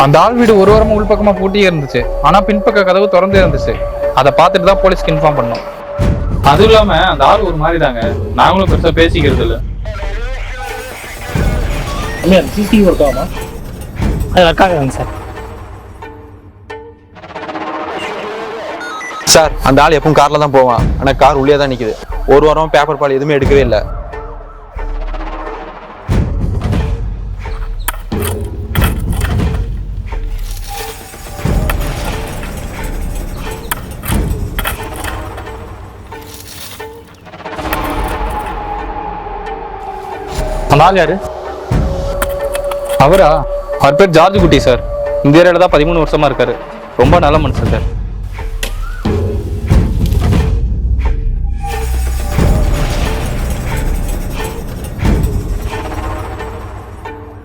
அந்த ஆள் வீடு ஒரு வாரமா உள்பக்கமா பூட்டியே இருந்துச்சு. ஆனா பின்பக்க கதவு திறந்தே இருந்துச்சு. அதை பார்த்துட்டு தான் போலீஸ்க்கு இன்ஃபார்ம் பண்ணோம். அதுவும் இல்லாம அந்த ஆள் ஒரு மாதிரி தாங்க. நாங்களும் பெருசா பேசிக்கிறது இல்லை. சிசிடிவி ஒர்க் ஆகுமா? அது ஒர்க் ஆகுதுங்க சார். சார் அந்த ஆள் எப்பவும் கார்ல தான் போவான். ஆனா கார் உள்ளே தான் நிக்குது. ஒரு வாரம் பேப்பர் பால் எதுவுமே எடுக்கவே இல்லை. அந்த ஆள் யாரு? அவரா? அவர் பேர் ஜார்ஜ் குட்டி சார். இந்த ஏரியால தான் 13 வருஷமா இருக்காரு. ரொம்ப நல்ல மனுஷன் சார்.